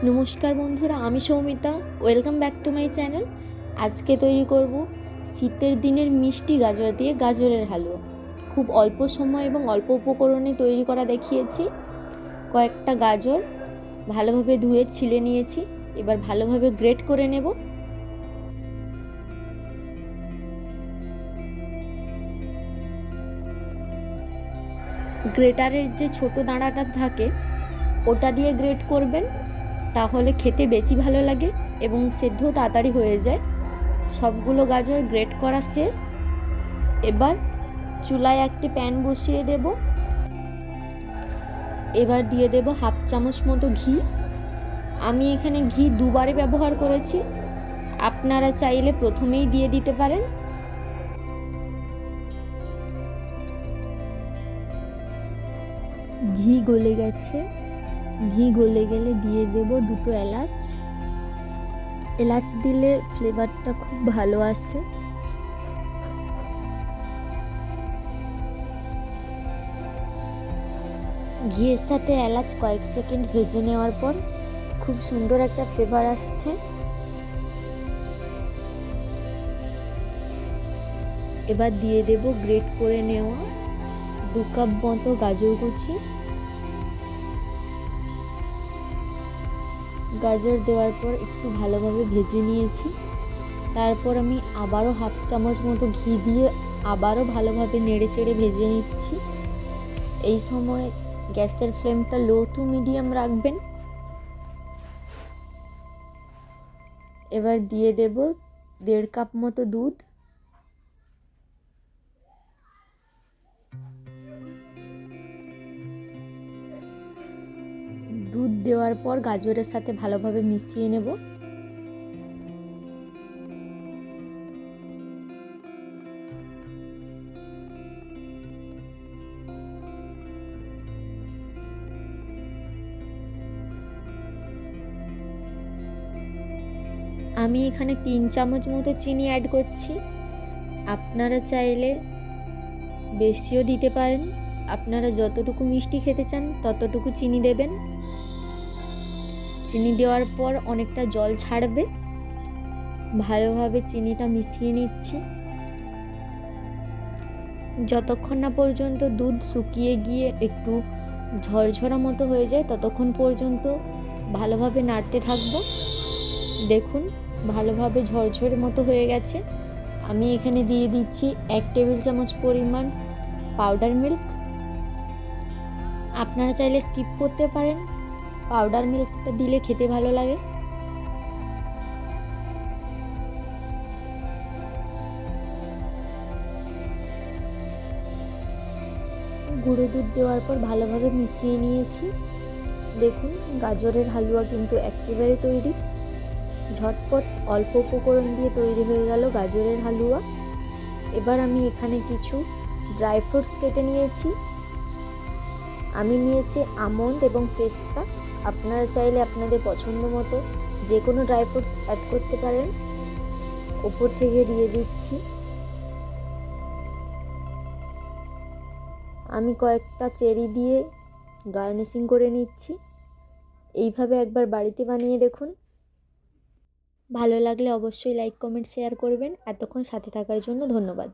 নমস্কার বন্ধুরা, আমি Soumita. Welcome back to my channel. আজকে তৈরি করব শীতের দিনের মিষ্টি গাজর দিয়ে গাজরের হালুয়া। খুব অল্প সময় এবং অল্প উপকরণে তৈরি করা দেখিয়েছি। কয়েকটা গাজর ভালোভাবে ধুয়ে ছিলে নিয়েছি, এবার ভালোভাবে গ্রেট করে নেব। গ্রেটারের যে ছোট দাঁড়াটা থাকে ওটা দিয়ে গ্রেট করবেন, তাহলে খেতে বেশি ভালো লাগে এবং সেদ্ধও তাড়াতাড়ি হয়ে যায়। সবগুলো গাজর গ্রেট করা শেষ। এবার চুলায় একটি প্যান বসিয়ে দেব। এবার দিয়ে দেব হাফ চামচ মতো ঘি। আমি এখানে ঘি দুবারে ব্যবহার করেছি, আপনারা চাইলে প্রথমেই দিয়ে দিতে পারেন। ঘি গলে গেছে। ঘি গলে গেলে দিয়ে দেব দুটো এলাচ। এলাচ দিলে ফ্লেভারটা খুব ভালো আসে। ঘিয়ের সাথে এলাচ কয়েক সেকেন্ড ভেজে নেওয়ার পর খুব সুন্দর একটা ফ্লেভার আসছে। এবার দিয়ে দেব গ্রেট করে নেওয়া 2 কাপ মতো গাজর কুচি। গাজর দেওয়ার পর একটু ভালোভাবে ভেজে নিয়েছি। তারপর আমি আবারও হাফ চামচ মতো ঘি দিয়ে আবারও ভালোভাবে নেড়ে চেড়ে ভেজে নিচ্ছি। এই সময় গ্যাসের ফ্লেমটা লো টু মিডিয়াম রাখবেন। এবার দিয়ে দেব 1.5 কাপ মতো দুধ। দুধ দেওয়ার পর গাজরের সাথে ভালোভাবে মিশিয়ে নেব। আমি এখানে 3 চামচ মতো চিনি অ্যাড করছি। আপনারা চাইলে বেশিও দিতে পারেন। আপনারা যতটুকু মিষ্টি খেতে চান ততটুকু চিনি দেবেন। চিনি দেওয়ার পর অনেকটা জল ছাড়বে। ভালোভাবে চিনিটা মিশিয়ে নিচ্ছি। যতক্ষণ না পর্যন্ত দুধ শুকিয়ে গিয়ে একটু ঝরঝরা মতো হয়ে যায় ততক্ষণ পর্যন্ত ভালোভাবে নাড়তে থাকবো। দেখুন ভালোভাবে ঝরঝরে মতো হয়ে গেছে। আমি এখানে দিয়ে দিচ্ছি 1 টেবিল চামচ পরিমাণ পাউডার মিল্ক। আপনারা চাইলে স্কিপ করতে পারেন, পাউডার মিল্কটা দিলে খেতে ভালো লাগে। গুঁড়ো দুধ দেওয়ার পর ভালোভাবে মিশিয়ে নিয়েছি। দেখুন গাজরের হালুয়া কিন্তু একেবারে তৈরি। ঝটপট অল্প উপকরণ দিয়ে তৈরি হয়ে গেল গাজরের হালুয়া। এবার আমি এখানে কিছু ড্রাই ফ্রুটস কেটে নিয়েছি। আমি নিয়েছি আমন্ড এবং পেস্তা। আপনারা চাইলে আপনাদের পছন্দ মতো যে কোনো ড্রাই ফ্রুটস অ্যাড করতে পারেন। উপর থেকে দিয়ে দিচ্ছি। আমি কয়েকটা চেরি দিয়ে গার্নিশিং করে নিচ্ছি। এইভাবে একবার বাড়িতে বানিয়ে দেখুন। ভালো লাগলে অবশ্যই লাইক, কমেন্ট, শেয়ার করবেন। এতক্ষণ সাথে থাকার জন্য ধন্যবাদ।